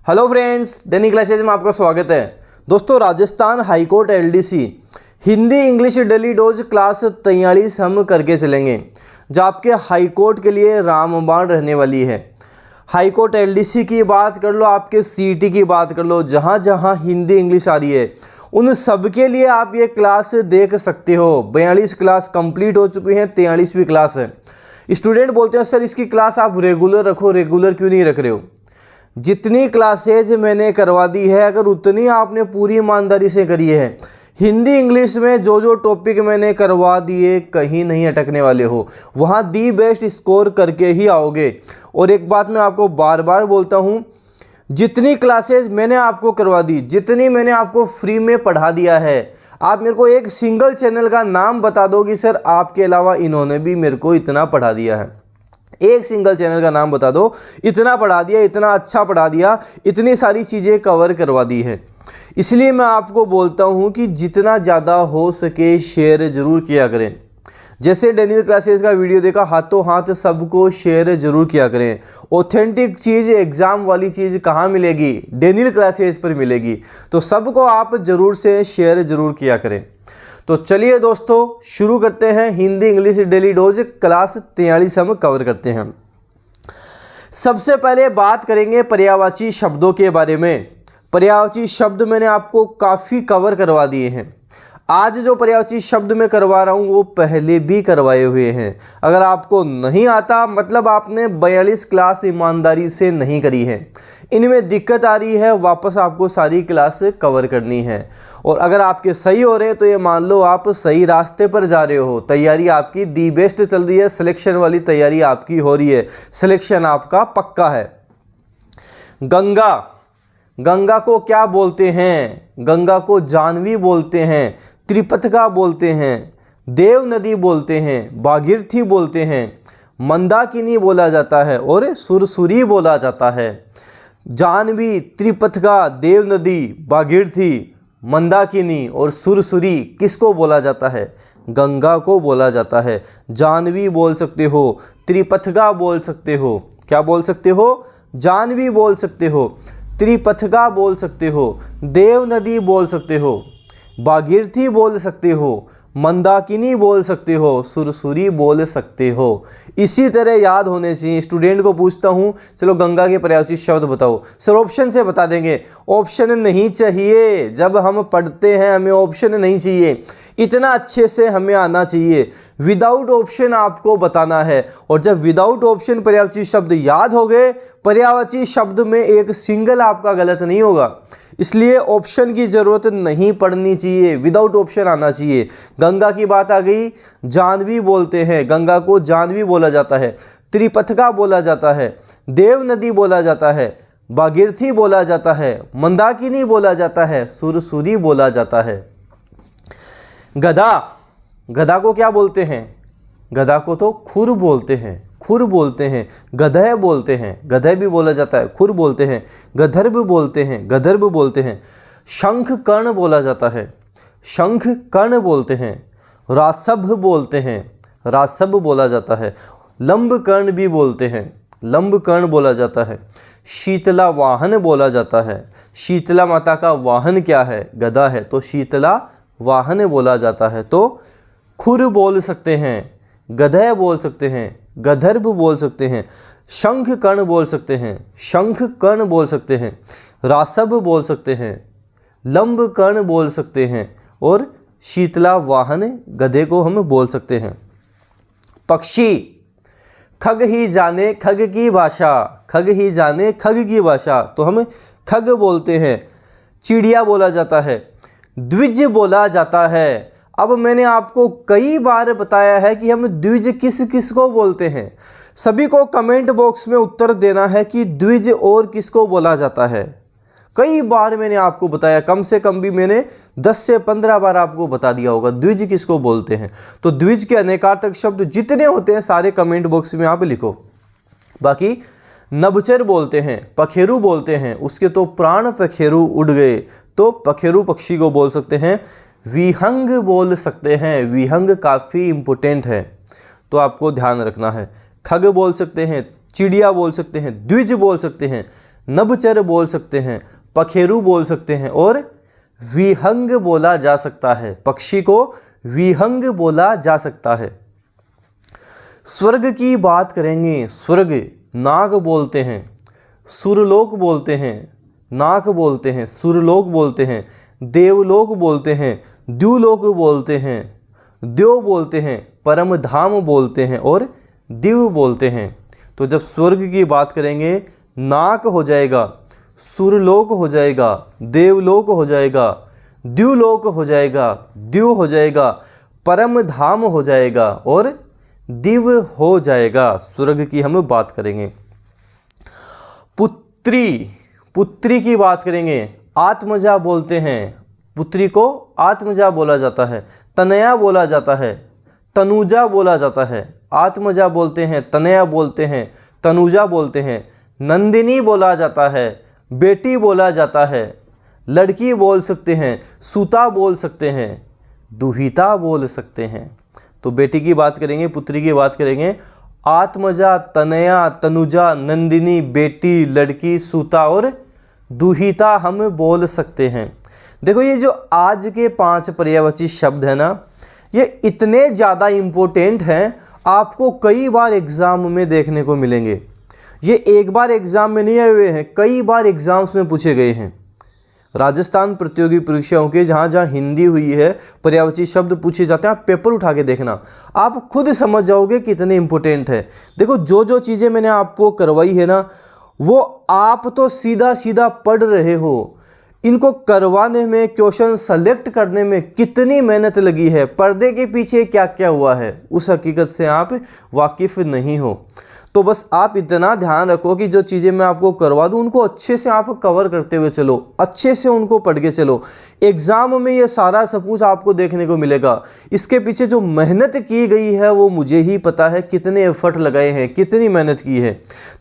Hello friends, दैनिक classes में आपका स्वागत है। दोस्तों, Rajasthan high court LDC Hindi English daily dose class 43 हम करके चलेंगे, जो आपके हाईकोर्ट के लिए रामबाण रहने वाली है। हाईकोर्ट एलडीसी की बात कर लो, आपके सीईटी की बात कर लो, जहाँ जहाँ हिंदी इंग्लिश आ रही है उन सब के लिए आप ये क्लास देख सकते हो। 42 क्लास कंप्लीट हो चुकी हैं, 43वीं क्लास है। स्टूडेंट बोलते हैं सर इसकी क्लास आप रेगुलर रखो, रेगुलर क्यों नहीं रख रहे हो? जितनी क्लासेज मैंने करवा दी है, अगर उतनी आपने पूरी ईमानदारी से करी है, हिंदी इंग्लिश में जो टॉपिक मैंने करवा दिए कहीं नहीं अटकने वाले हो, वहाँ दी बेस्ट स्कोर करके ही आओगे। और एक बात मैं आपको बार बार बोलता हूँ, जितनी क्लासेज मैंने आपको करवा दी, जितनी मैंने आपको फ्री में पढ़ा दिया है, आप मेरे को एक सिंगल चैनल का नाम बता दो कि सर आपके अलावा इन्होंने भी मेरे को इतना पढ़ा दिया है। एक सिंगल चैनल का नाम बता दो, इतना पढ़ा दिया, इतना अच्छा पढ़ा दिया, इतनी सारी चीज़ें कवर करवा दी है। इसलिए मैं आपको बोलता हूँ कि जितना ज़्यादा हो सके शेयर ज़रूर किया करें। जैसे डेनियल क्लासेस का वीडियो देखा, हाथों हाथ सबको शेयर ज़रूर किया करें। ऑथेंटिक चीज़, एग्ज़ाम वाली चीज़ कहाँ मिलेगी? डेनियल क्लासेस पर मिलेगी। तो सबको आप ज़रूर से शेयर ज़रूर किया करें। तो चलिए दोस्तों, शुरू करते हैं। Hindi English daily dose class 43 हम कवर करते हैं। सबसे पहले बात करेंगे पर्यायवाची शब्दों के बारे में। पर्यायवाची शब्द मैंने आपको काफ़ी कवर करवा दिए हैं। आज जो पर्यायवाची शब्द मैं करवा रहा हूँ वो पहले भी करवाए हुए हैं। अगर आपको नहीं आता मतलब आपने 42 क्लास ईमानदारी से नहीं करी है, इनमें दिक्कत आ रही है, वापस आपको सारी क्लास कवर करनी है। और अगर आपके सही हो रहे हैं तो ये मान लो आप सही रास्ते पर जा रहे हो। तैयारी आपकी दी बेस्ट चल रही है, सिलेक्शन वाली तैयारी आपकी हो रही है, सिलेक्शन आपका पक्का है। गंगा, गंगा को क्या बोलते हैं? गंगा को जानवी बोलते हैं, त्रिपथगा बोलते हैं, देव नदी बोलते हैं, भागीरथी बोलते हैं, मंदाकिनी बोला जाता है और सुरसुरी बोला जाता है। जानवी, त्रिपथगा, देव नदी, भागीरथी, मंदाकिनी और सुरसुरी किसको बोला जाता है? गंगा को बोला जाता है। जानवी बोल सकते हो, त्रिपथगा बोल सकते हो, क्या बोल सकते हो? जानवी बोल सकते हो, त्रिपथगा बोल सकते हो, देव नदी बोल सकते हो, भागीरथी बोल सकते हो, मंदाकिनी बोल सकते हो, सुरसुरी बोल सकते हो। इसी तरह याद होने चाहिए। स्टूडेंट को पूछता हूँ चलो गंगा के पर्यायवाची शब्द बताओ, सर ऑप्शन से बता देंगे। ऑप्शन नहीं चाहिए, जब हम पढ़ते हैं हमें ऑप्शन नहीं चाहिए, इतना अच्छे से हमें आना चाहिए। विदाउट ऑप्शन आपको बताना है। और जब विदाउट ऑप्शन पर्यायवाची शब्द याद हो गए, पर्यायवाची शब्द में एक सिंगल आपका गलत नहीं होगा। इसलिए ऑप्शन की ज़रूरत नहीं पड़नी चाहिए, विदाउट ऑप्शन आना चाहिए। गंगा की बात आ गई, जानवी बोलते हैं, गंगा को जानवी बोला जाता है, त्रिपथगा बोला जाता है, देव नदी बोला जाता है, भागीरथी बोला जाता है, मंदाकिनी बोला जाता है, सुरसुरी बोला जाता है। गधा, गधा को क्या बोलते हैं? गधा को तो खुर बोलते हैं, खुर बोलते हैं, गधे बोलते हैं, गधे भी बोला जाता है, खुर बोलते हैं, गधर्व बोलते हैं, गधर्व बोलते हैं। शंख कर्ण बोला जाता है, शंख कर्ण बोलते हैं। रासभ बोलते हैं, रासभ बोला जाता है। लंब कर्ण भी बोलते हैं, लंब कर्ण बोला जाता है। शीतला वाहन बोला जाता है। शीतला माता का वाहन क्या है? गधा है, तो शीतला वाहन बोला जाता है। तो खुर बोल सकते हैं, गधे बोल सकते हैं, गधर्व बोल सकते हैं, शंख कर्ण बोल सकते हैं, शंख कर्ण बोल सकते हैं, रासभ बोल सकते हैं, लंब कर्ण बोल सकते हैं और शीतला वाहन गधे को हम बोल सकते हैं। पक्षी, खग ही जाने खग की भाषा, खग ही जाने खग की भाषा, तो हम खग बोलते हैं। चिड़िया बोला जाता है, द्विज बोला जाता है। अब मैंने आपको कई बार बताया है कि हम द्विज किस किस को बोलते हैं। सभी को कमेंट बॉक्स में उत्तर देना है कि द्विज और किसको बोला जाता है। कई बार मैंने आपको बताया, कम से कम भी मैंने 10 से 15 बार आपको बता दिया होगा द्विज किसको बोलते हैं। तो द्विज के अनेकार्थक शब्द जितने होते हैं सारे कमेंट बॉक्स में आप लिखो। बाकी नभचर बोलते हैं, पखेरु बोलते हैं, उसके तो प्राण पखेरु उड़ गए, तो पखेरु पक्षी को बोल सकते हैं। विहंग बोल सकते हैं, विहंग काफ़ी इम्पोर्टेंट है, तो आपको ध्यान रखना है। खग बोल सकते हैं, चिड़िया बोल सकते हैं, द्विज बोल सकते हैं, नभचर बोल सकते हैं, पखेरु बोल सकते हैं और विहंग बोला जा सकता है। पक्षी को विहंग बोला जा सकता है। स्वर्ग की बात करेंगे, स्वर्ग नाग बोलते हैं, सुरलोक बोलते हैं, नाग बोलते हैं, सुरलोक बोलते हैं, देवलोक बोलते हैं, द्युलोक बोलते हैं, द्यो बोलते हैं, परम धाम बोलते हैं और दिव बोलते हैं। तो जब स्वर्ग की बात करेंगे नाग हो जाएगा, सुरलोक हो जाएगा, देवलोक हो जाएगा, द्युलोक हो जाएगा, द्यु हो जाएगा, परम धाम हो जाएगा और दिव हो जाएगा। स्वर्ग की हम बात करेंगे। पुत्री, पुत्री की बात करेंगे, आत्मजा बोलते हैं, पुत्री को आत्मजा बोला जाता है, तनया बोला जाता है, तनुजा बोला जाता है। आत्मजा बोलते हैं, तनया बोलते हैं, तनुजा बोलते हैं, नंदिनी बोला जाता है, बेटी बोला जाता है, लड़की बोल सकते हैं, सुता बोल सकते हैं, दुहिता बोल सकते हैं। तो बेटी की बात करेंगे, पुत्री की बात करेंगे, आत्मजा, तनया, तनुजा, नंदिनी, बेटी, लड़की, सुता और दुहिता हम बोल सकते हैं। देखो ये जो आज के 5 पर्यायवाची शब्द है ना, ये इतने ज़्यादा इम्पोर्टेंट हैं, आपको कई बार एग्ज़ाम में देखने को मिलेंगे। ये एक बार एग्ज़ाम में नहीं आए हुए हैं, कई बार एग्ज़ाम्स में पूछे गए हैं। राजस्थान प्रतियोगी परीक्षाओं के जहाँ जहाँ हिंदी हुई है, पर्यायवाची शब्द पूछे जाते हैं, आप पेपर उठा के देखना, आप खुद समझ जाओगे कितने इंपॉर्टेंट है। देखो जो जो चीज़ें मैंने आपको करवाई है ना, वो आप तो सीधा सीधा पढ़ रहे हो, इनको करवाने में, क्वेश्चन सेलेक्ट करने में कितनी मेहनत लगी है, पर्दे के पीछे क्या क्या हुआ है, उस हकीकत से आप वाकिफ़ नहीं हो। तो बस आप इतना ध्यान रखो कि जो चीज़ें मैं आपको करवा दूं उनको अच्छे से आप कवर करते हुए चलो, अच्छे से उनको पढ़ के चलो। एग्ज़ाम में ये सारा सब कुछ आपको देखने को मिलेगा। इसके पीछे जो मेहनत की गई है वो मुझे ही पता है, कितने एफर्ट लगाए हैं, कितनी मेहनत की है,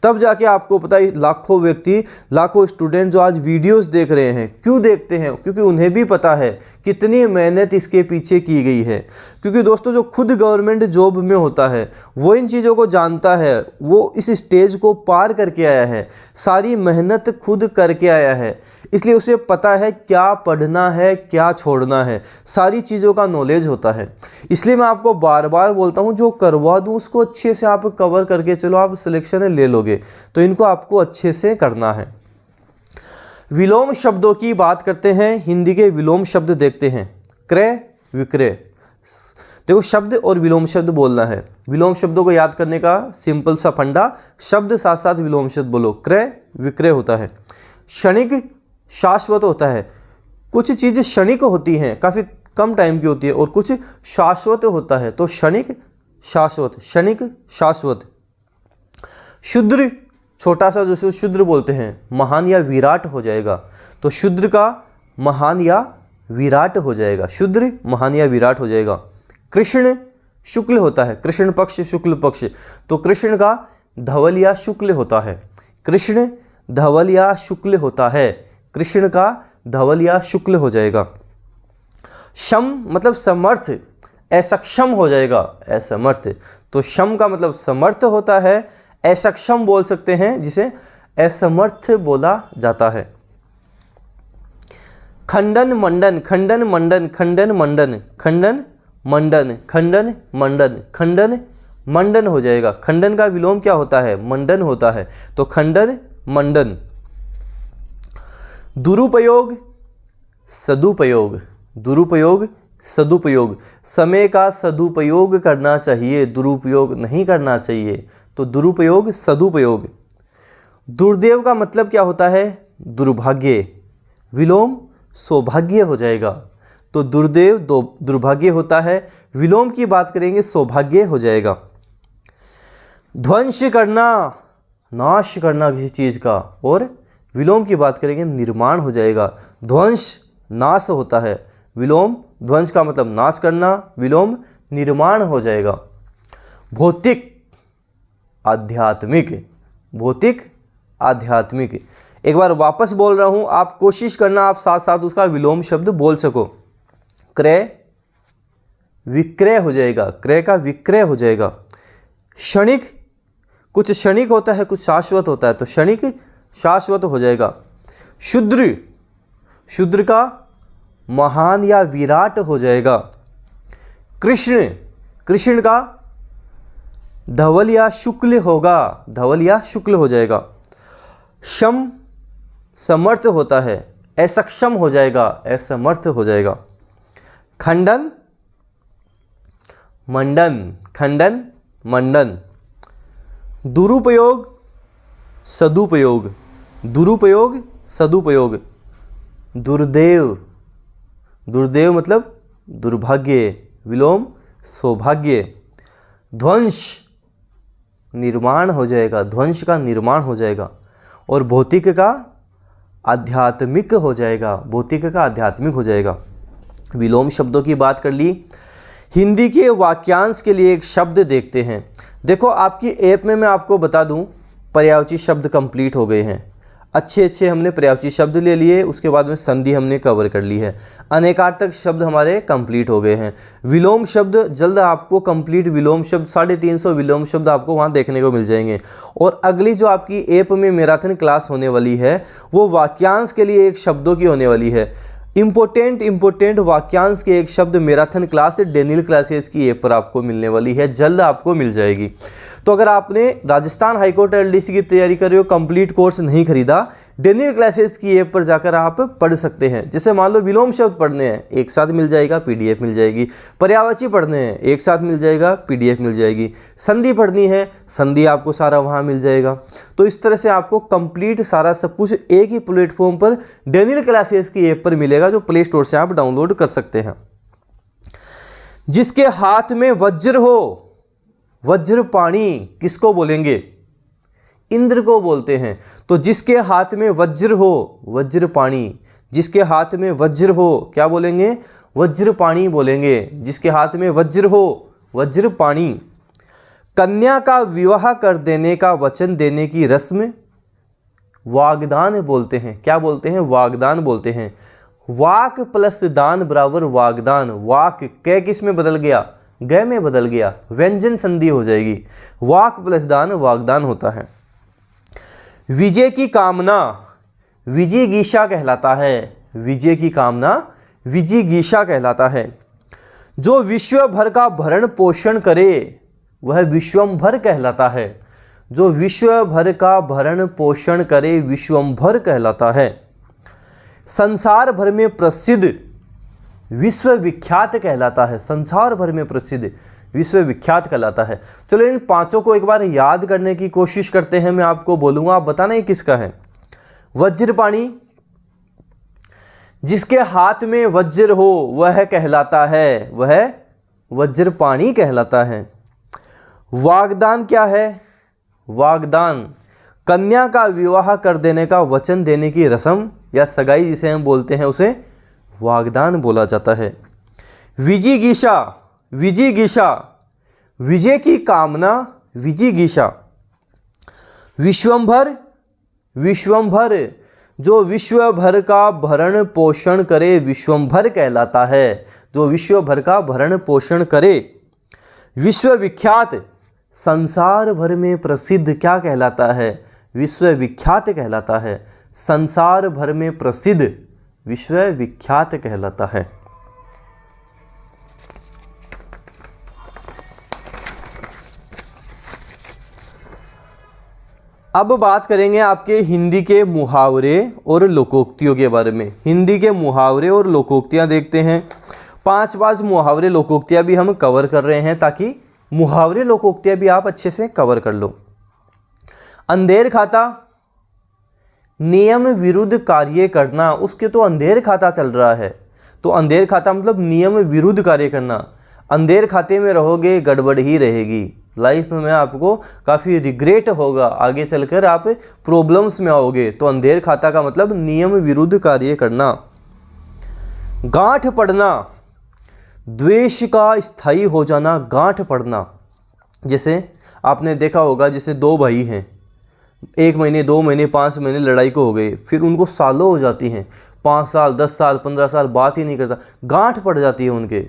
तब जाके आपको पता है। लाखों व्यक्ति, लाखों स्टूडेंट जो आज वीडियोज़ देख रहे हैं, क्यों देखते हैं? क्योंकि उन्हें भी पता है कितनी मेहनत इसके पीछे की गई है। क्योंकि दोस्तों जो खुद गवर्नमेंट जॉब में होता है वो इन चीज़ों को जानता है, वो इस स्टेज को पार करके आया है, सारी मेहनत खुद करके आया है, इसलिए उसे पता है क्या पढ़ना है, क्या छोड़ना है, सारी चीज़ों का नॉलेज होता है। इसलिए मैं आपको बार बार बोलता हूँ, जो करवा दूँ उसको अच्छे से आप कवर करके चलो, आप सिलेक्शन ले लोगे। तो इनको आपको अच्छे से करना है। विलोम शब्दों की बात करते हैं, हिंदी के विलोम शब्द देखते हैं। क्रय, विक्रय। देखो शब्द और विलोम शब्द बोलना है। विलोम शब्दों को याद करने का सिंपल सा फंडा, शब्द साथ साथ विलोम शब्द बोलो। क्रय, विक्रय होता है। क्षणिक, शाश्वत होता है। कुछ चीज़ें क्षणिक होती हैं, काफ़ी कम टाइम की होती है, और कुछ शाश्वत होता है। तो क्षणिक, शाश्वत, क्षणिक, शाश्वत। शूद्र, छोटा सा, जैसे शूद्र बोलते हैं, महान या विराट हो जाएगा। तो शूद्र का महान या विराट हो जाएगा, शूद्र महान या विराट हो जाएगा। कृष्ण, शुक्ल होता है, कृष्ण पक्ष, शुक्ल पक्ष। तो कृष्ण का धवल या शुक्ल होता है, कृष्ण धवल या शुक्ल होता है, कृष्ण का धवल या शुक्ल हो जाएगा। शम मतलब समर्थ, असक्षम हो जाएगा, असमर्थ। तो शम का मतलब समर्थ होता है, असक्षम बोल सकते हैं, जिसे असमर्थ बोला जाता है। खंडन मंडन, खंडन मंडन, खंडन मंडन, खंडन मंडन, खंडन मंडन, खंडन मंडन हो जाएगा। खंडन का विलोम क्या होता है? मंडन होता है। तो खंडन मंडन। दुरुपयोग, सदुपयोग, दुरुपयोग, सदुपयोग। समय का सदुपयोग करना चाहिए, दुरुपयोग नहीं करना चाहिए। तो दुरुपयोग, सदुपयोग। दुर्देव का मतलब क्या होता है? दुर्भाग्य। विलोम सौभाग्य हो जाएगा। तो दुर्देव दुर्भाग्य होता है, विलोम की बात करेंगे सौभाग्य हो जाएगा। ध्वंस करना, नाश करना किसी चीज़ का, और विलोम की बात करेंगे निर्माण हो जाएगा। ध्वंस नाश होता है, विलोम ध्वंस का मतलब नाश करना, विलोम निर्माण हो जाएगा। भौतिक, आध्यात्मिक, भौतिक आध्यात्मिक। एक बार वापस बोल रहा हूँ, आप कोशिश करना आप साथ साथ उसका विलोम शब्द बोल सको। क्रय, विक्रय हो जाएगा, क्रय का विक्रय हो जाएगा। क्षणिक, कुछ क्षणिक होता है, कुछ शाश्वत होता है। तो क्षणिक, शाश्वत हो जाएगा। शूद्र, शूद्र का महान या विराट हो जाएगा। कृष्ण, कृष्ण का धवल या शुक्ल होगा, धवल या शुक्ल हो जाएगा। शम, समर्थ होता है, असक्षम हो जाएगा, असमर्थ हो जाएगा। खंडन, मंडन, खंडन मंडन। दुरुपयोग, सदुपयोग, दुरुपयोग सदुपयोग। दुर्देव, दुर्देव मतलब दुर्भाग्य, विलोम सौभाग्य। ध्वंस, निर्माण हो जाएगा, ध्वंस का निर्माण हो जाएगा। और भौतिक का आध्यात्मिक हो जाएगा, भौतिक का आध्यात्मिक हो जाएगा। विलोम शब्दों की बात कर ली। हिंदी के वाक्यांश के लिए एक शब्द देखते हैं। देखो आपकी ऐप में मैं आपको बता दूं, पर्यायवाची शब्द कंप्लीट हो गए हैं। अच्छे अच्छे हमने पर्यायवाची शब्द ले लिए, उसके बाद में संधि हमने कवर कर ली है। अनेकार्थक शब्द हमारे कंप्लीट हो गए हैं। विलोम शब्द जल्द आपको कंप्लीट विलोम शब्द 350 विलोम शब्द आपको वहाँ देखने को मिल जाएंगे। और अगली जो आपकी ऐप में मैराथन क्लास होने वाली है वो वाक्यांश के लिए एक शब्दों की होने वाली है। इंपॉर्टेंट वाक्यांश के एक शब्द मैराथन क्लास डेनियल क्लासेस की ऐप पर आपको मिलने वाली है, जल्द आपको मिल जाएगी। तो अगर आपने राजस्थान हाईकोर्ट एलडीसी की तैयारी कर रहे हो, कंप्लीट कोर्स नहीं खरीदा, डेनियल क्लासेस की ऐप पर जाकर आप पढ़ सकते हैं। जैसे मान लो विलोम शब्द पढ़ने हैं, एक साथ मिल जाएगा, पीडीएफ मिल जाएगी। पर्यायवाची पढ़ने हैं, एक साथ मिल जाएगा, पीडीएफ मिल जाएगी। संधि पढ़नी है, संधि आपको सारा वहाँ मिल जाएगा। तो इस तरह से आपको कंप्लीट सारा सब कुछ एक ही प्लेटफॉर्म पर डेनियल क्लासेस की ऐप पर मिलेगा, जो प्ले स्टोर से आप डाउनलोड कर सकते हैं। जिसके हाथ में वज्र हो, वज्रपाणी किसको बोलेंगे? इंद्र को बोलते हैं। तो जिसके हाथ में वज्र हो, वज्रपाणी। जिसके हाथ में वज्र हो क्या बोलेंगे? वज्रपाणी बोलेंगे। जिसके हाथ में वज्र हो, वज्रपाणी। कन्या का विवाह कर देने का वचन देने की रस्म वागदान बोलते हैं। क्या बोलते हैं? वागदान बोलते हैं। वाक प्लस दान बराबर वागदान। वाक कै किस में बदल गया? गय में बदल गया, व्यंजन संधि हो जाएगी। वाक प्लस दान वागदान होता है। विजय की कामना विजिगीषा कहलाता है। विजय की कामना विजिगीषा कहलाता है। जो विश्व भर का भरण पोषण करे वह विश्वंभर कहलाता है। जो विश्व भर का भरण पोषण करे विश्वंभर कहलाता है। संसार भर में प्रसिद्ध विश्वविख्यात कहलाता है। संसार भर में प्रसिद्ध विश्वविख्यात कहलाता है। चलो इन पांचों को एक बार याद करने की कोशिश करते हैं। मैं आपको बोलूंगा, आप बताना ये किसका है। वज्रपाणी, जिसके हाथ में वज्र हो वह कहलाता है, वह वज्रपाणी कहलाता है। वागदान क्या है? वागदान कन्या का विवाह कर देने का वचन देने की रस्म या सगाई जिसे हम बोलते हैं उसे वागदान बोला जाता है। विजिगीषा, विजिगीषा विजय की कामना विजिगीषा। विश्वंभर, विश्वंभर जो विश्व भर का भरण पोषण करे विश्वंभर कहलाता है। जो विश्व भर का भरण पोषण करे। विश्वविख्यात संसार भर में प्रसिद्ध क्या कहलाता है? विश्वविख्यात कहलाता है। संसार भर में प्रसिद्ध विश्वविख्यात कहलाता है। अब बात करेंगे आपके हिंदी के मुहावरे और लोकोक्तियों के बारे में। हिंदी के मुहावरे और लोकोक्तियां देखते हैं। 5 मुहावरे लोकोक्तियां भी हम कवर कर रहे हैं ताकि मुहावरे लोकोक्तियां भी आप अच्छे से कवर कर लो। अंधेर खाता, नियम विरुद्ध कार्य करना। उसके तो अंधेर खाता चल रहा है, तो अंधेर खाता मतलब नियम विरुद्ध कार्य करना। अंधेर खाते में रहोगे गड़बड़ ही रहेगी। लाइफ में आपको काफ़ी रिग्रेट होगा, आगे चलकर आप प्रॉब्लम्स में आओगे। तो अंधेर खाता का मतलब नियम विरुद्ध कार्य करना। गांठ पड़ना, द्वेष का स्थायी हो जाना। गांठ पड़ना, जैसे आपने देखा होगा, जैसे 2 भाई हैं, 1 महीने 2 महीने 5 महीने लड़ाई को हो गए, फिर उनको सालों हो जाती हैं, 5 साल 10 साल 15 साल बात ही नहीं करता, गांठ पड़ जाती है उनके।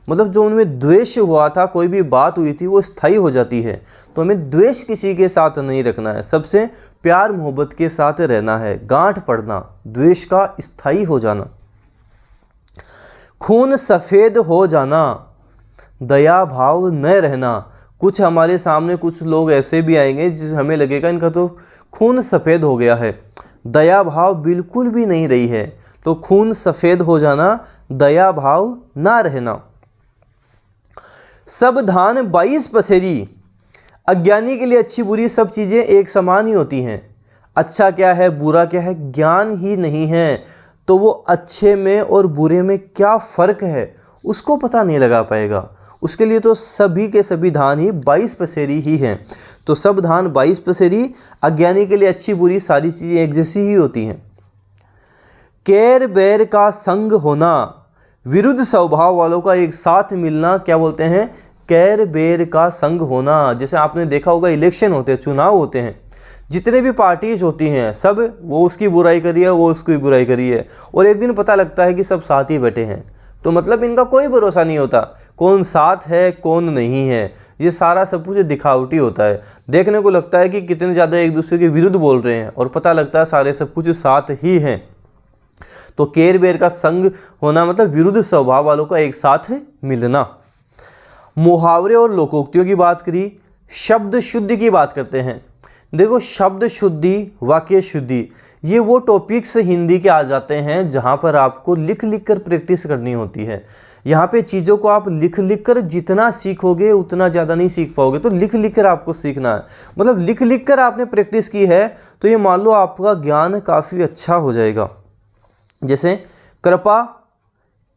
मतलब जो उनमें द्वेष हुआ था, कोई भी बात हुई थी वो स्थायी हो जाती है। तो हमें द्वेष किसी के साथ नहीं रखना है, सबसे प्यार मोहब्बत के साथ रहना है। गांठ पड़ना, द्वेष का स्थायी हो जाना। खून सफ़ेद हो जाना, दया भाव न रहना। कुछ हमारे सामने कुछ लोग ऐसे भी आएंगे जिस हमें लगेगा इनका तो खून सफ़ेद हो गया है, दया भाव बिल्कुल भी नहीं रही है। तो खून सफ़ेद हो जाना, दया भाव ना रहना। सब धान 22 पसेरी, अज्ञानी के लिए अच्छी बुरी सब चीज़ें एक समान ही होती हैं। अच्छा क्या है बुरा क्या है ज्ञान ही नहीं है, तो वो अच्छे में और बुरे में क्या फ़र्क है उसको पता नहीं लगा पाएगा। उसके लिए तो सभी के सभी धान ही 22 पसेरी ही हैं। तो सब धान 22 पसेरी, अज्ञानी के लिए अच्छी बुरी सारी चीज़ें एक जैसी ही होती हैं। कैर बैर का संग होना, विरुद्ध स्वभाव वालों का एक साथ मिलना क्या बोलते हैं, कैर बैर का संग होना। जैसे आपने देखा होगा इलेक्शन होते हैं, चुनाव होते हैं, जितने भी पार्टीज होती हैं सब वो उसकी बुराई करी है, वो उसकी बुराई करी है, और एक दिन पता लगता है कि सब साथ ही बैठे हैं। तो मतलब इनका कोई भरोसा नहीं होता कौन साथ है कौन नहीं है। ये सारा सब कुछ दिखावटी होता है। देखने को लगता है कि कितने ज़्यादा एक दूसरे के विरुद्ध बोल रहे हैं और पता लगता है सारे सब कुछ साथ ही हैं। तो केर बेर का संग होना मतलब विरुद्ध स्वभाव वालों का एक साथ मिलना। मुहावरे और लोकोक्तियों की बात करी, शब्द शुद्धि की बात करते हैं। देखो शब्द शुद्धि, वाक्य शुद्धि, ये वो टॉपिक्स हिंदी के आ जाते हैं जहाँ पर आपको लिख लिख कर प्रैक्टिस करनी होती है। यहाँ पे चीज़ों को आप लिख लिख कर जितना सीखोगे उतना ज़्यादा नहीं सीख पाओगे, तो लिख लिख कर आपको सीखना है। मतलब लिख लिख कर आपने प्रैक्टिस की है तो ये मान लो आपका ज्ञान काफ़ी अच्छा हो जाएगा। जैसे कृपा,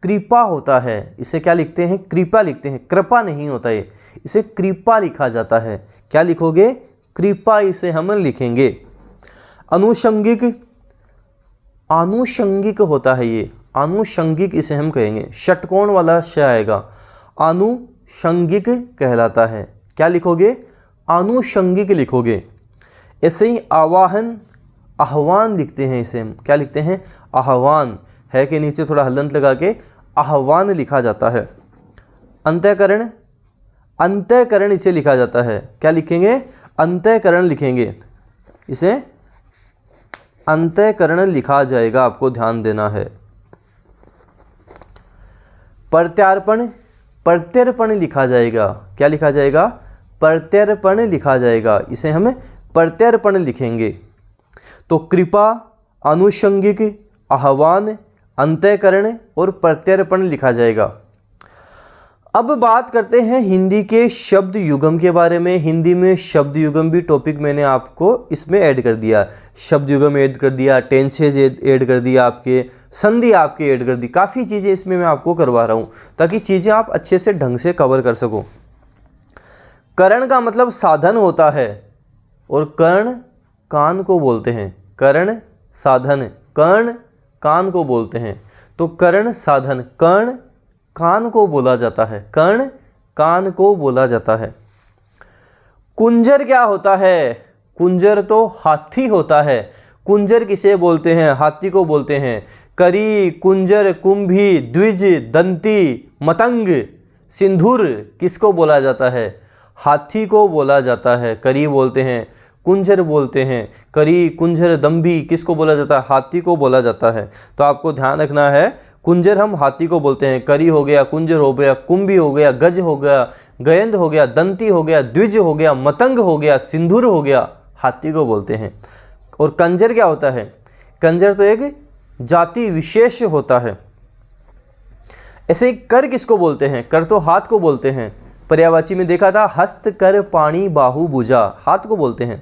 कृपा होता है, इसे क्या लिखते हैं, कृपा लिखते हैं, कृपा नहीं होता ये, इसे कृपा लिखा जाता है। क्या लिखोगे, कृपा, इसे हम लिखेंगे। अनुषंगिक, आनुषंगिक होता है ये, आनुषंगिक इसे हम कहेंगे, षटकोण वाला श आएगा, आनुषंगिक कहलाता है। क्या लिखोगे, आनुषंगिक लिखोगे। ऐसे ही आवाहन, आह्वान लिखते हैं, इसे हम क्या लिखते हैं, आह्वान, है के नीचे थोड़ा हलंत लगा के आह्वान लिखा जाता है। अंतःकरण, अंतःकरण इसे लिखा जाता है। क्या लिखेंगे, अंतःकरण लिखेंगे, इसे अंतःकरण लिखा जाएगा, आपको ध्यान देना है। प्रत्यार्पण, प्रत्यर्पण लिखा जाएगा। क्या लिखा जाएगा, प्रत्यर्पण लिखा जाएगा, इसे हम प्रत्यर्पण लिखेंगे। तो कृपा, आनुषंगिक, आह्वान, अंतःकरण और प्रत्यर्पण लिखा जाएगा। अब बात करते हैं हिंदी के शब्द युगम के बारे में। हिंदी में शब्द युगम भी टॉपिक मैंने आपको इसमें ऐड कर दिया। शब्द युगम ऐड कर दिया, टेंसेज ऐड कर दिया, आपके संधि आपके ऐड कर दी, काफ़ी चीज़ें इसमें मैं आपको करवा रहा हूँ ताकि चीज़ें आप अच्छे से ढंग से कवर कर सको। करण का मतलब साधन होता है, और कर्ण कान को बोलते हैं। कर्ण साधन, कर्ण कान को बोलते हैं, तो कर्ण साधन, कर्ण कान को बोला जाता है, कर्ण कान को बोला जाता है। कुंजर क्या होता है, कुंजर तो हाथी होता है। कुंजर किसे बोलते हैं, हाथी को बोलते हैं। करी, कुंजर, कुंभी, द्विज, दंती, मतंग, सिंधुर किसको बोला जाता है, हाथी को बोला जाता है। करी बोलते हैं, कुंजर बोलते हैं। करी, कुंजर, दंभी किसको बोला जाता है, हाथी को बोला जाता है। तो आपको ध्यान रखना है, कुंजर हम हाथी को बोलते हैं। करी हो गया, कुंजर हो गया, कुंभी हो गया, गज हो गया, गयंद हो गया, दंती हो गया, द्विज हो गया, मतंग हो गया, सिंधुर हो गया, हाथी को बोलते हैं। और कंजर क्या होता है, कंजर तो एक जाति विशेष होता है। ऐसे ही कर किसको बोलते हैं, कर तो हाथ को बोलते हैं। पर्यायवाची में देखा था, हस्त कर पाणी बाहु भुजा, हाथ को बोलते हैं।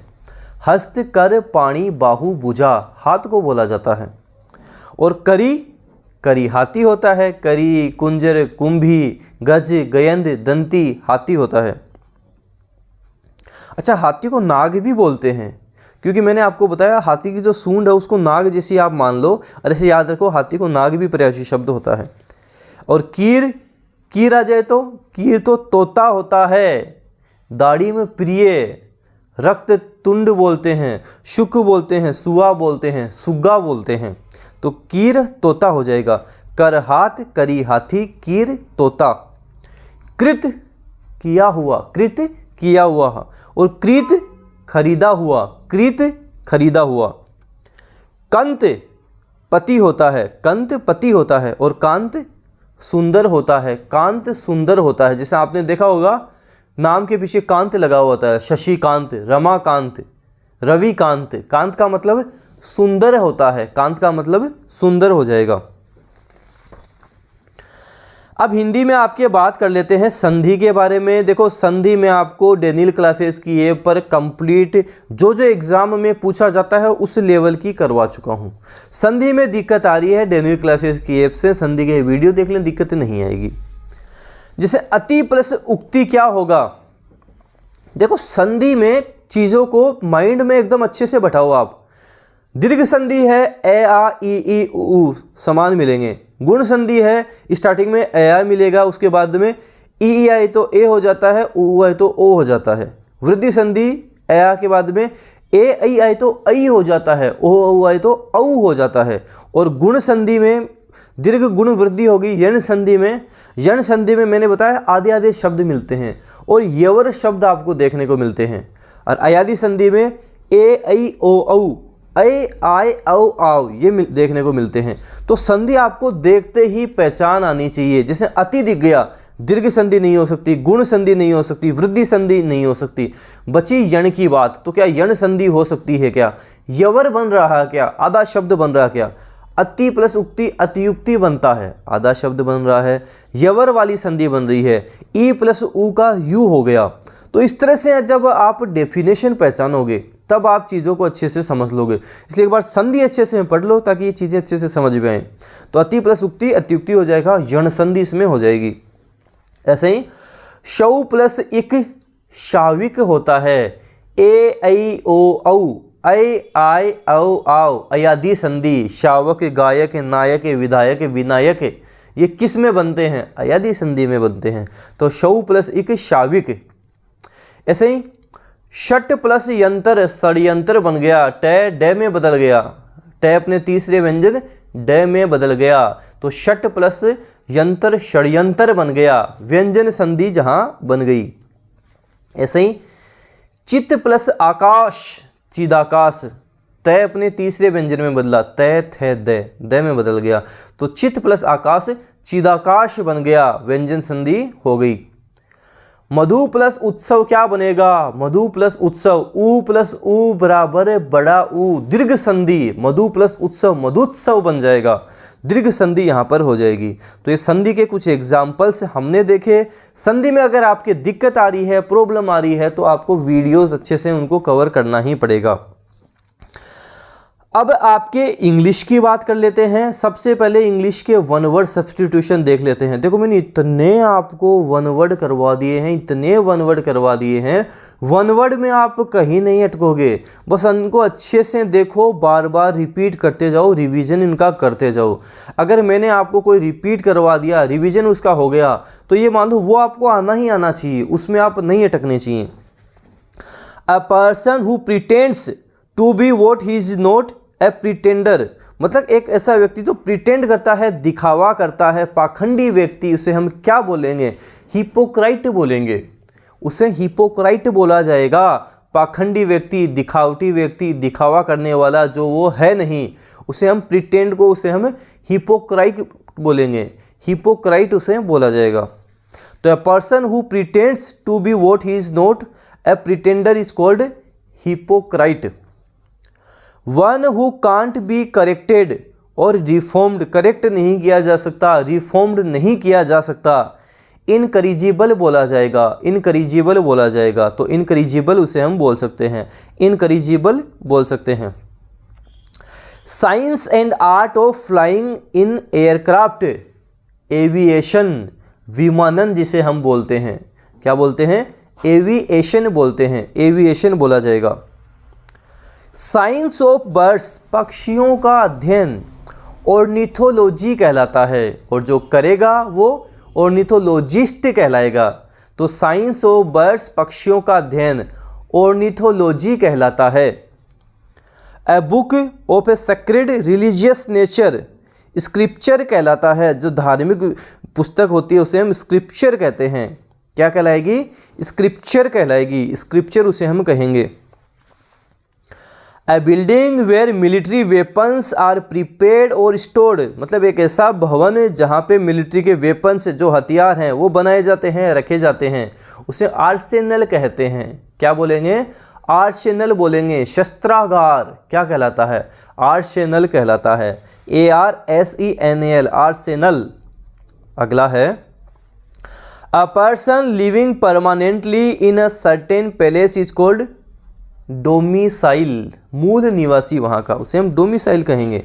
हस्त कर पाणी बाहु भुजा, हाथ को बोला जाता है। और करी, करी हाथी होता है। करी, कुंजर, कुंभी, गज, गयंद, दंती हाथी होता है। अच्छा, हाथी को नाग भी बोलते हैं, क्योंकि मैंने आपको बताया हाथी की जो सूंड है उसको नाग जैसी आप मान लो, और ऐसे याद रखो हाथी को नाग भी पर्यायवाची शब्द होता है। और कीर, कीर आ जाए तो कीर तो तोता होता है, दाढ़ी में प्रिय, रक्त तुंड बोलते हैं, शुक बोलते हैं, सुआ बोलते हैं, सुग्गा बोलते हैं। तो कीर तोता हो जाएगा। कर हाथ, करी हाथी, कीर तोता। कृत किया हुआ, कृत किया हुआ, और कृत खरीदा हुआ, कृत खरीदा हुआ। कंत पति होता है, कंत पति होता है, और कांत सुंदर होता है, कांत सुंदर होता है। जैसे आपने देखा होगा नाम के पीछे कांत लगा हुआ होता है, शशिकांत, रमाकांत, रविकांत। कांत का मतलब सुंदर होता है, कांत का मतलब सुंदर हो जाएगा। अब हिंदी में आपके बात कर लेते हैं संधि के बारे में। देखो संधि में आपको डेनियल क्लासेस की ऐप पर कंप्लीट जो जो एग्जाम में पूछा जाता है उस लेवल की करवा चुका हूं। संधि में दिक्कत आ रही है डेनियल क्लासेस की ऐप से, संधि के वीडियो देख लें, दिक्कत नहीं आएगी। जैसे अति प्लस उक्ति क्या होगा? देखो संधि में चीज़ों को माइंड में एकदम अच्छे से बैठाओ आप। दीर्घ संधि है ए आ ई उ समान मिलेंगे। गुण संधि है स्टार्टिंग में ए आ मिलेगा, उसके बाद में ई आई तो ए हो जाता है, उ आई तो ओ हो जाता है। वृद्धि संधि ए आ के बाद में ए आई तो आई हो जाता है, ओ आई तो औ हो जाता है। और गुण संधि में दीर्घ गुण वृद्धि होगी। यण संधि में मैंने बताया आधे आधे शब्द मिलते हैं और यवर शब्द आपको देखने को मिलते हैं। और अयादि संधि में ए आई ओ औ, ए आय औ आओ ये देखने को मिलते हैं। तो संधि आपको देखते ही पहचान आनी चाहिए। जैसे अति दिख गया, दीर्घ संधि नहीं हो सकती, गुण संधि नहीं हो सकती, वृद्धि संधि नहीं हो सकती। बची यण की बात, तो क्या यण संधि हो सकती है क्या? यवर बन रहा है क्या? आधा शब्द बन रहा है क्या? अति प्लस उक्ति अतियुक्ति बनता है, आधा शब्द बन रहा है। यवर वाली संधि बन रही है, ई प्लस उ का यू हो गया। तो इस तरह से जब आप डेफिनेशन पहचानोगे तब आप चीज़ों को अच्छे से समझ लोगे। इसलिए एक बार संधि अच्छे से पढ़ लो ताकि ये चीज़ें अच्छे से समझ में आए। तो अति प्लस उक्ति अत्युक्ति हो जाएगा, यण संधि इसमें हो जाएगी। ऐसे ही शौ प्लस इक शाविक होता है, ए ऐ ओ औ, ऐ आय औ आओ। अयादि संधि शावक गायक नायक विधायक विनायक ये किस में बनते हैं? अयादि संधि में बनते हैं। तो शौ प्लस इक शाविक। ऐसे ही षट प्लस यंत्र षड्यंत्र बन गया, टे डे में बदल गया, टे अपने तीसरे व्यंजन डे में बदल गया। तो षट प्लस यंत्र षड्यंत्र बन गया, व्यंजन संधि जहां बन गई। ऐसे ही चित्त प्लस आकाश चिदाकाश, तय अपने तीसरे व्यंजन में बदला, तय थे दे में बदल गया। तो चित्त प्लस आकाश चिदाकाश बन गया, व्यंजन संधि हो गई। मधु प्लस उत्सव क्या बनेगा? मधु प्लस उत्सव, उ प्लस उ बराबर बड़ा उ, दीर्घ संधि। मधु प्लस उत्सव मधुत्सव बन जाएगा, दीर्घ संधि यहाँ पर हो जाएगी। तो ये संधि के कुछ एग्जाम्पल्स हमने देखे। संधि में अगर आपके दिक्कत आ रही है, प्रॉब्लम आ रही है, तो आपको वीडियोस अच्छे से उनको कवर करना ही पड़ेगा। अब आपके इंग्लिश की बात कर लेते हैं। सबसे पहले इंग्लिश के वन वर्ड सब्स्टिट्यूशन देख लेते हैं। देखो मैंने इतने आपको वन वर्ड करवा दिए हैं, इतने वन वर्ड करवा दिए हैं, वन वर्ड में आप कहीं नहीं अटकोगे। बस इनको अच्छे से देखो, बार बार रिपीट करते जाओ, रिवीजन इनका करते जाओ। अगर मैंने आपको कोई रिपीट करवा दिया, रिवीजन उसका हो गया, तो ये मान लो वो आपको आना ही आना चाहिए, उसमें आप नहीं अटकने चाहिए। A person who pretends to be what he is not a pretender, मतलब एक ऐसा व्यक्ति जो प्रिटेंड करता है, दिखावा करता है, पाखंडी व्यक्ति, उसे हम क्या बोलेंगे? हिपोक्राइट बोलेंगे। उसे हिपोक्राइट बोला जाएगा। पाखंडी व्यक्ति, दिखावटी व्यक्ति, दिखावा करने वाला जो वो है नहीं, उसे हम प्रिटेंड को उसे हम हिपोक्राइट बोलेंगे, हिपोक्राइट उसे बोला जाएगा। तो a person who pretends to be what he is not a pretender is called hypocrite. One who can't be corrected और रिफॉर्म्ड, करेक्ट नहीं किया जा सकता, रिफॉर्म्ड नहीं किया जा सकता, इनकरिजिबल बोला जाएगा, इनकरिजिबल बोला जाएगा। तो इनकरिजिबल उसे हम बोल सकते हैं, इनकरिजिबल बोल सकते हैं। Science and art of flying in aircraft, aviation, विमानन जिसे हम बोलते हैं, क्या बोलते हैं? एविएशन बोलते हैं, एविएशन बोला जाएगा। साइंस ऑफ बर्ड्स, पक्षियों का अध्ययन, ऑर्निथोलॉजी कहलाता है, और जो करेगा वो ऑर्निथोलॉजिस्ट कहलाएगा। तो साइंस ऑफ बर्ड्स, पक्षियों का अध्ययन, ऑर्निथोलॉजी कहलाता है। A book of A sacred religious nature, scripture कहलाता है। जो धार्मिक पुस्तक होती है उसे हम स्क्रिप्चर कहते हैं। क्या कहलाएगी? स्क्रिप्चर कहलाएगी, स्क्रिप्चर उसे हम कहेंगे। A building where military weapons are prepared और स्टोर्ड, मतलब एक ऐसा भवन जहाँ पे मिलिट्री के वेपन्स जो हथियार हैं वो बनाए जाते हैं, रखे जाते हैं, उसे आर्सेनल कहते हैं। क्या बोलेंगे? आर्सेनल बोलेंगे। शस्त्रागार क्या कहलाता है? आर्सेनल कहलाता है। ARSENAL, Arsenal. अगला है a person living permanently in a certain palace is called domicile, मूल निवासी वहाँ का, उसे हम डोमिसाइल कहेंगे।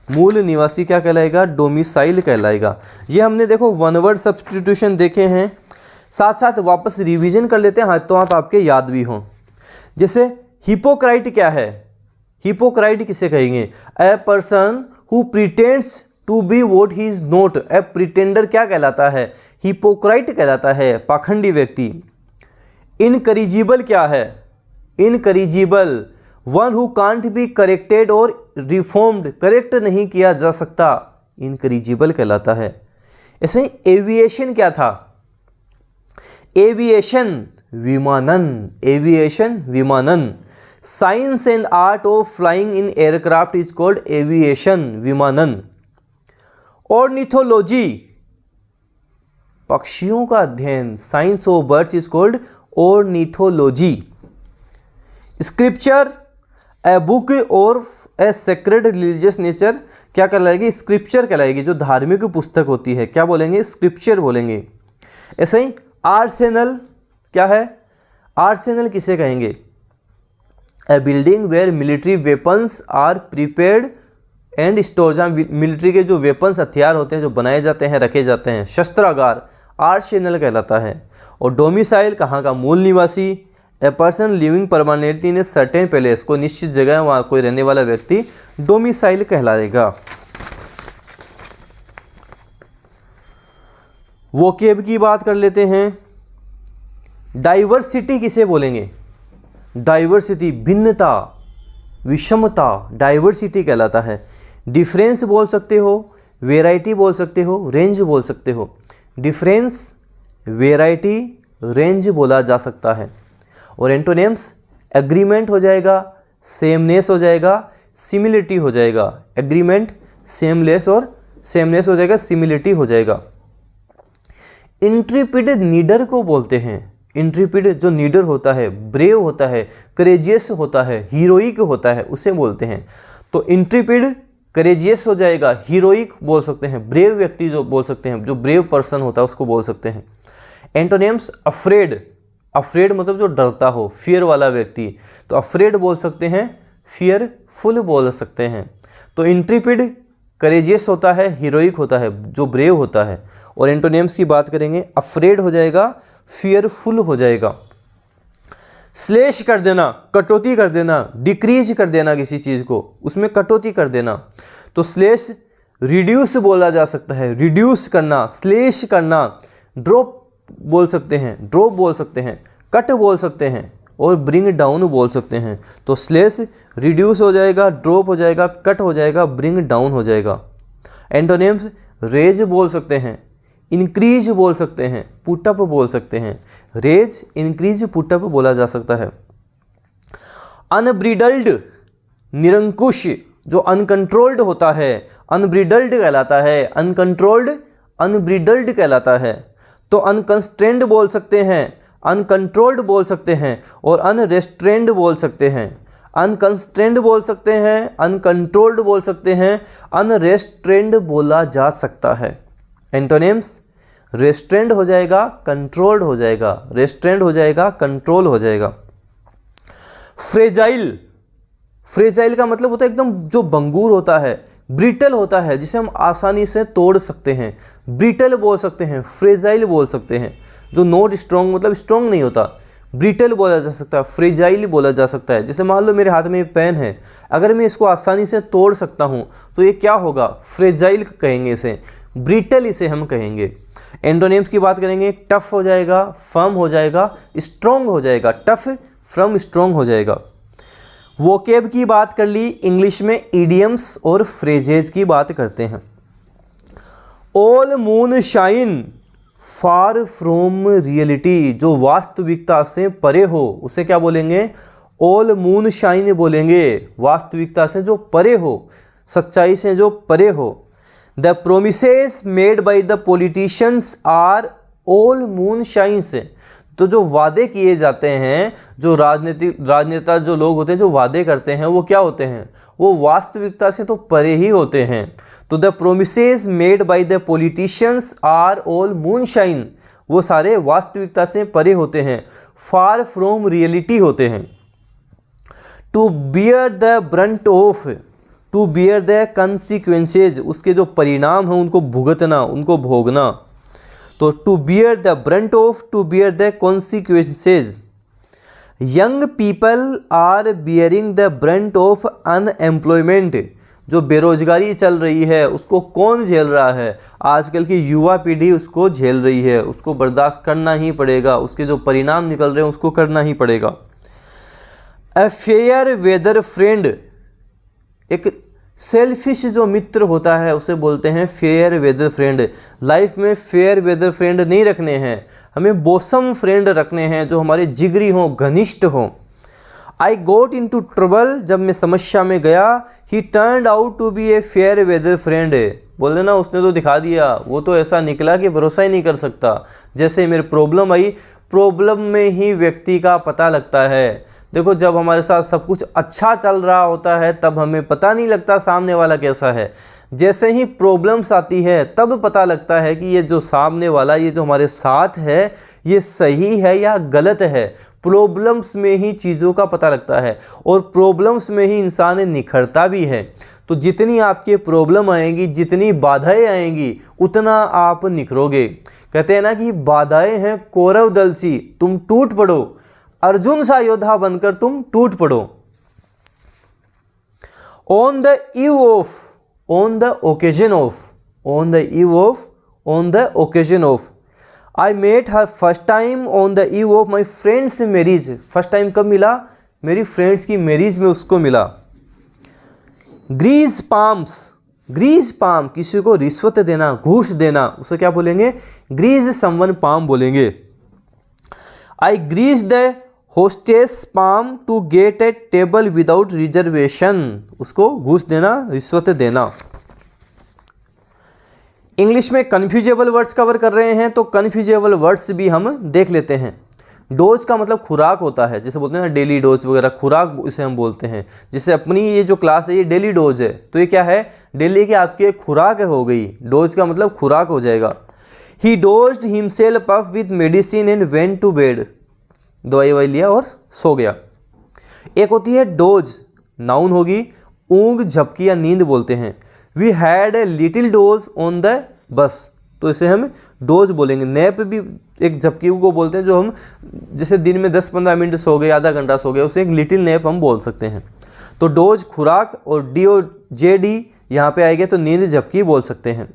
मूल निवासी क्या कहलाएगा? डोमिसाइल कहलाएगा। ये हमने देखो वन वर्ड सब्स्टिट्यूशन देखे हैं, साथ साथ वापस रिवीजन कर लेते हैं हाँ, तो आपके याद भी हों। जैसे हिपोक्राइट क्या है? हिपोक्राइट किसे कहेंगे? A person who pretends to be what he is not. A pretender क्या कहलाता है? हिपोक्राइट कहलाता है, पाखंडी व्यक्ति। इनकरिजिबल क्या है? Incorrigible, one who can't be corrected और रिफॉर्म्ड, करेक्ट नहीं किया जा सकता, इनकरिजिबल कहलाता है। ऐसे ही एविएशन क्या था? एविएशन विमानन, एविएशन विमानन। Science and art of flying in aircraft is called aviation विमानन। ऑर्निथोलॉजी, पक्षियों का अध्ययन, science of birds is called ornithology. Scripture, a book और ए सेक्रेड रिलीजियस नेचर क्या कहलाएगी? स्क्रिप्चर कहलाएगी, जो धार्मिक पुस्तक होती है, क्या बोलेंगे? स्क्रिप्चर बोलेंगे। ऐसे ही आर्सेनल क्या है? आर्सेनल किसे कहेंगे? A building where military weapons are prepared and store, जहाँ मिलिट्री के जो वेपन्स हथियार होते हैं जो बनाए जाते हैं, रखे जाते हैं, शस्त्रागार, आर्सेनल कहलाता है। और डोमिसाइल कहाँ का? मूल निवासी। A person living permanently in a certain palace, कोई निश्चित जगह वहाँ कोई रहने वाला व्यक्ति डोमिसाइल कहलाएगा। वोकेब की बात कर लेते हैं। डाइवर्सिटी किसे बोलेंगे? डाइवर्सिटी भिन्नता, विषमता, डाइवर्सिटी कहलाता है। डिफरेंस बोल सकते हो, वेराइटी बोल सकते हो, रेंज बोल सकते हो। डिफरेंस, वेराइटी, रेंज बोला जा सकता है। और एंटोनिम्स एग्रीमेंट हो जाएगा, सेमनेस हो जाएगा, सिमिलिटी हो जाएगा। एग्रीमेंट, सेमलेस और सेमनेस हो जाएगा, सिमिलिटी हो जाएगा। इंट्रीपिड नीडर को बोलते हैं। इंट्रीपिड जो नीडर होता है, ब्रेव होता है, करेजियस होता है, हीरोइक होता है, उसे बोलते हैं। तो इंट्रीपिड करेजियस हो जाएगा, हीरोइक बोल सकते हैं, ब्रेव व्यक्ति जो बोल सकते हैं, जो ब्रेव पर्सन होता है उसको बोल सकते हैं। एंटोनिम्स अफ्रेड, अफ्रेड मतलब जो डरता हो, फियर वाला व्यक्ति, तो अफ्रेड बोल सकते हैं, फियरफुल बोल सकते हैं। तो इंट्रीपिड करेजियस होता है, हीरोइक होता है, जो ब्रेव होता है। और एंटोनिम्स की बात करेंगे, अफ्रेड हो जाएगा, फियरफुल हो जाएगा। स्लेश कर देना, कटौती कर देना, डिक्रीज कर देना किसी चीज़ को, उसमें कटौती कर देना, तो स्लेश रिड्यूस बोला जा सकता है, रिड्यूस करना, स्लेश करना। ड्रॉप बोल सकते हैं, ड्रॉप बोल सकते हैं, कट बोल सकते हैं और ब्रिंग डाउन बोल सकते हैं। तो स्लेश रिड्यूस हो जाएगा, ड्रॉप हो जाएगा, कट हो जाएगा, ब्रिंग डाउन हो जाएगा। एंटोनिम्स रेज बोल सकते हैं, इंक्रीज बोल सकते हैं, पुटअप बोल सकते हैं। रेज, इंक्रीज, पुटअप बोला जा सकता है। अनब्रिडल्ड, निरंकुश, जो अनकंट्रोल्ड होता है, अनब्रिडल्ड कहलाता है। अनकंट्रोल्ड, अनब्रिडल्ड कहलाता है। तो अनकंस्ट्रेंड बोल सकते हैं, अनकंट्रोल्ड बोल सकते हैं और अनरेस्ट्रेंड बोल सकते हैं। अनकंस्ट्रेंड बोल सकते हैं, अनकंट्रोल्ड बोल सकते हैं, अनरेस्ट्रेंड बोला जा सकता है। एंटोनिम्स रेस्ट्रेंड हो जाएगा, कंट्रोल्ड हो जाएगा, रेस्ट्रेंड हो जाएगा, कंट्रोल हो जाएगा। फ्रेजाइल, फ्रेजाइल का मतलब होता है एकदम जो भंगुर होता है, ब्रिटल होता है, जिसे हम आसानी से तोड़ सकते हैं, ब्रिटल बोल सकते हैं, फ्रेजाइल बोल सकते हैं। जो नॉट स्ट्रॉन्ग मतलब स्ट्रॉन्ग नहीं होता, ब्रिटल बोला जा सकता है, फ्रेजाइल बोला जा सकता है। जैसे मान लो मेरे हाथ में पेन है, अगर मैं इसको आसानी से तोड़ सकता हूँ तो ये क्या होगा? फ्रेजाइल कहेंगे इसे, ब्रिटल इसे हम कहेंगे। एंटोनिम्स की बात करेंगे, टफ हो जाएगा, फर्म हो जाएगा, स्ट्रॉन्ग हो जाएगा। टफ, फर्म, स्ट्रॉन्ग हो जाएगा। वोकेब की बात कर ली, इंग्लिश में इडियम्स और फ्रेजेज की बात करते हैं। All moon shine far from reality, जो वास्तविकता से परे हो, उसे क्या बोलेंगे? ऑल मून शाइन बोलेंगे। वास्तविकता से जो परे हो, सच्चाई से जो परे हो। The promises made by the politicians are all moon shines, तो जो वादे किए जाते हैं, जो राजनेता जो लोग होते हैं जो वादे करते हैं, वो क्या होते हैं? वो वास्तविकता से तो परे ही होते हैं। तो the promises made by the politicians are all moon shine, वो सारे वास्तविकता से परे होते हैं, फार फ्रॉम रियलिटी होते हैं। To bear the brunt of, to bear the consequences, उसके जो परिणाम हैं उनको भुगतना, उनको भोगना। तो to bear the brunt of, to bear the consequences. Young people are bearing the brunt of unemployment, जो बेरोजगारी चल रही है उसको कौन झेल रहा है? आजकल की युवा पीढ़ी उसको झेल रही है, उसको बर्दाश्त करना ही पड़ेगा, उसके जो परिणाम निकल रहे हैं उसको करना ही पड़ेगा। अ फेयर वेदर फ्रेंड, एक सेल्फिश जो मित्र होता है उसे बोलते हैं फेयर वेदर फ्रेंड। लाइफ में फेयर वेदर फ्रेंड नहीं रखने हैं, हमें बोसम फ्रेंड रखने हैं जो हमारे जिगरी हों, घनिष्ठ हों। आई गोट इन टू ट्रबल, जब मैं समस्या में गया, he turned out to be a fair weather friend, बोले ना उसने तो दिखा दिया, वो तो ऐसा निकला कि भरोसा ही नहीं कर सकता। जैसे मेरे प्रॉब्लम आई, प्रॉब्लम में ही व्यक्ति का पता लगता है। देखो जब हमारे साथ सब कुछ अच्छा चल रहा होता है तब हमें पता नहीं लगता सामने वाला कैसा है। जैसे ही प्रॉब्लम्स आती है तब पता लगता है कि ये जो सामने वाला, ये जो हमारे साथ है, ये सही है या गलत है। प्रॉब्लम्स में ही चीज़ों का पता लगता है और प्रॉब्लम्स में ही इंसान निखरता भी है। तो जितनी आपके प्रॉब्लम आएंगी, जितनी बाधाएं आएंगी, उतना आप निखरोगे। कहते हैं ना कि बाधाएं हैं कौरव दल सी, तुम टूट पड़ो, अर्जुन सा योद्धा बनकर तुम टूट पड़ो। On the eve of, on the occasion of, on the eve of, on the occasion of. I met her first time on the eve of my friend's marriage. First time कब मिला? मेरी फ्रेंड्स की marriage में उसको मिला। Greaves palms, Greaves palm, किसी को रिश्वत देना, घूस देना, उसे क्या बोलेंगे? ग्रीज समवन पाम बोलेंगे। I grease the hostess palm to get a table without reservation, उसको घूस देना, रिश्वत देना। इंग्लिश में कन्फ्यूजेबल वर्ड्स कवर कर रहे हैं, तो कन्फ्यूजेबल वर्ड्स भी हम देख लेते हैं। डोज का मतलब खुराक होता है, जैसे बोलते हैं ना डेली डोज वगैरह, खुराक इसे हम बोलते हैं। जैसे अपनी ये जो क्लास है ये डेली डोज है, तो ये क्या है? डेली की आपकी खुराक हो गई। डोज का मतलब खुराक हो जाएगा। He dosed himself up with medicine and went to bed, दवाई ववाई लिया और सो गया। एक होती है डोज, नाउन होगी, ऊँग, झपकी या नींद बोलते हैं। We had a little doze on the bus, तो इसे हम डोज बोलेंगे। नैप भी एक झपकी को बोलते हैं, जो हम जैसे दिन में 10-15 मिनट सो गए, आधा घंटा सो गए, उसे एक लिटिल नैप हम बोल सकते हैं। तो डोज खुराक और DOJD यहाँ पे आएगा तो नींद झपकी बोल सकते हैं।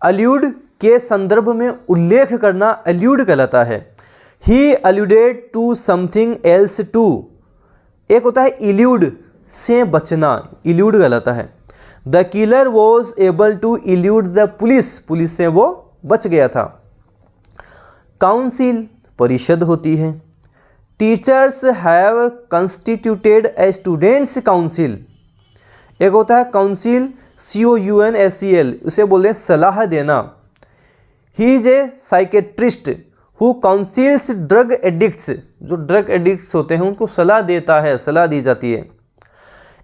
अल्यूड के संदर्भ में उल्लेख करना अल्यूड कहलाता है। He alluded to something else too. एक होता है इल्यूड, से बचना, इल्यूड कहलाता है। The killer was able to elude the police, police से वो बच गया था। काउंसिल, परिषद होती है। Teachers have constituted a students council. एक होता है काउंसिल, COUNSEL, उसे बोलते हैं सलाह देना। He is a psychiatrist who councils drug addicts, जो ड्रग एडिक्ट्स होते हैं उनको सलाह देता है, सलाह दी जाती है।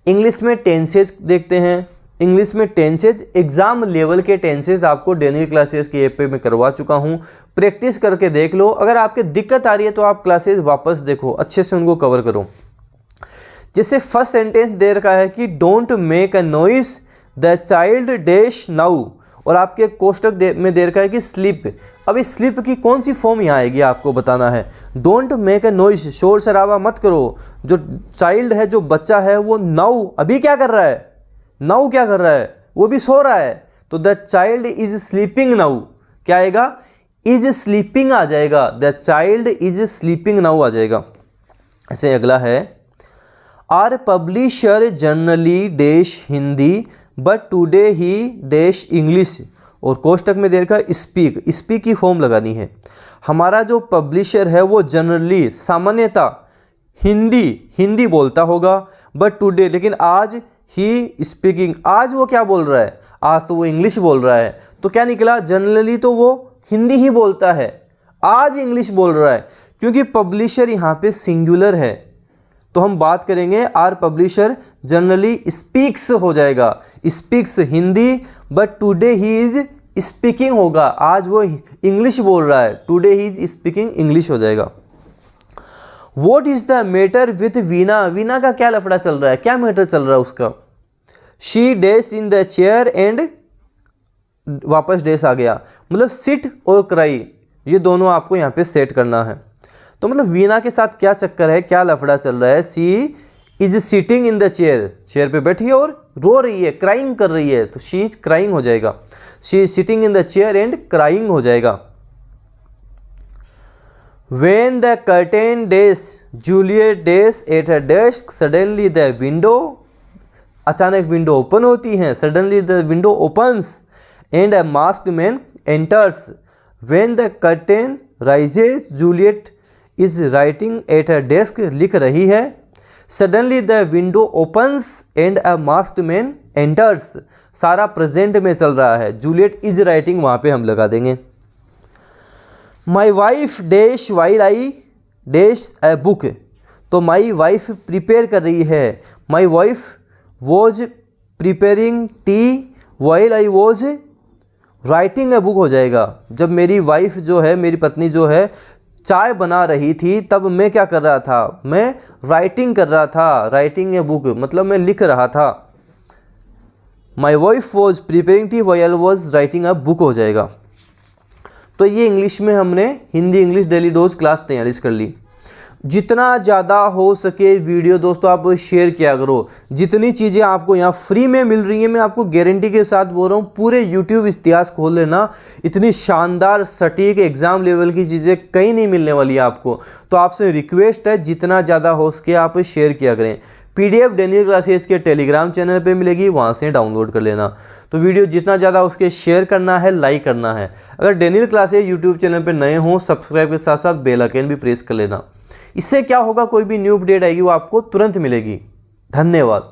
इंग्लिश में टेंसेज देखते हैं। इंग्लिश में टेंसेज, एग्जाम लेवल के टेंसेज आपको डेली क्लासेस की ऐप पे मैं करवा चुका हूँ, प्रैक्टिस करके देख लो। अगर आपके दिक्कत आ रही है तो आप क्लासेस वापस देखो, अच्छे से उनको कवर करो। जैसे फर्स्ट सेंटेंस दे रखा है कि don't make a noise the child dash now, और आपके कोष्टक में दे रखा है कि स्लिप। अब इस स्लिप की कौन सी फॉर्म यहाँ आएगी आपको बताना है। डोंट मेक अ नॉइस, शोर शराबा मत करो। जो चाइल्ड है, जो बच्चा है, वो नाउ अभी क्या कर रहा है? नाउ क्या कर रहा है? वो भी सो रहा है। तो the child is sleeping now, क्या आएगा? इज स्लीपिंग आ जाएगा। The child is sleeping now आ जाएगा। ऐसे अगला है, our publisher generally dash Hindi but today he dash English. और कोष्टक में दे रखा है स्पीक, स्पीक की फॉर्म लगानी है। हमारा जो पब्लिशर है वो जनरली सामान्यतः हिंदी बोलता होगा, बट टुडे, लेकिन आज ही स्पीकिंग, आज वो क्या बोल रहा है, आज तो वो इंग्लिश बोल रहा है। तो क्या निकला, जनरली तो वो हिंदी ही बोलता है, आज इंग्लिश बोल रहा है, क्योंकि पब्लिशर यहाँ पे सिंगुलर है। तो हम बात करेंगे आर पब्लिशर जनरली स्पीक्स हो जाएगा, speaks Hindi, but today he is speaking होगा, आज वो इंग्लिश बोल रहा है, today he is speaking English हो जाएगा। What is the matter with Veena, Veena का क्या लफड़ा चल रहा है, क्या मैटर चल रहा है उसका। She dash in the chair and वापस डेस आ गया, मतलब सिट और क्राई, ये दोनों आपको यहाँ पे सेट करना है। तो मतलब वीना के साथ क्या चक्कर है, क्या लफड़ा चल रहा है। She is sitting in the chair, chair पे बैठी है और रो रही है, क्राइंग कर रही है, तो शी इज क्राइंग हो जाएगा, she is sitting in the chair and crying हो जाएगा। When the curtain dash, Juliet dash at her desk, suddenly the window, अचानक विंडो ओपन होती है, suddenly the window opens and a masked man enters. When the curtain rises, Juliet is writing at her desk, लिख रही है, suddenly the window opens and a masked man enters, सारा present में चल रहा है, जूलियट इज राइटिंग वहाँ पे हम लगा देंगे। My wife dash while I dash a book, तो माई वाइफ प्रिपेयर कर रही है, my wife was preparing T while I was writing a book हो जाएगा। जब मेरी वाइफ जो है, मेरी पत्नी जो है चाय बना रही थी, तब मैं क्या कर रहा था, मैं राइटिंग कर रहा था, राइटिंग ए बुक मतलब मैं लिख रहा था। My wife was preparing T while was writing a book हो जाएगा। तो ये इंग्लिश में हमने Hindi English daily dose class 43 कर ली। जितना ज़्यादा हो सके वीडियो दोस्तों आप शेयर किया करो, जितनी चीज़ें आपको यहाँ फ्री में मिल रही हैं, मैं आपको गारंटी के साथ बोल रहा हूँ, पूरे यूट्यूब इतिहास खोल लेना, इतनी शानदार सटीक एग्ज़ाम लेवल की चीज़ें कहीं नहीं मिलने वाली है आपको। तो आपसे रिक्वेस्ट है जितना ज़्यादा हो सके आप शेयर किया करें। PDF डेनियल क्लासेस के टेलीग्राम चैनल पे मिलेगी, वहाँ से डाउनलोड कर लेना। तो वीडियो जितना ज़्यादा उसके शेयर करना है, लाइक करना है। अगर डेनियल क्लासेस यूट्यूब चैनल पे नए हों, सब्सक्राइब के साथ साथ बेल आइकन भी प्रेस कर लेना। इससे क्या होगा, कोई भी न्यू अपडेट आएगी वो आपको तुरंत मिलेगी। धन्यवाद।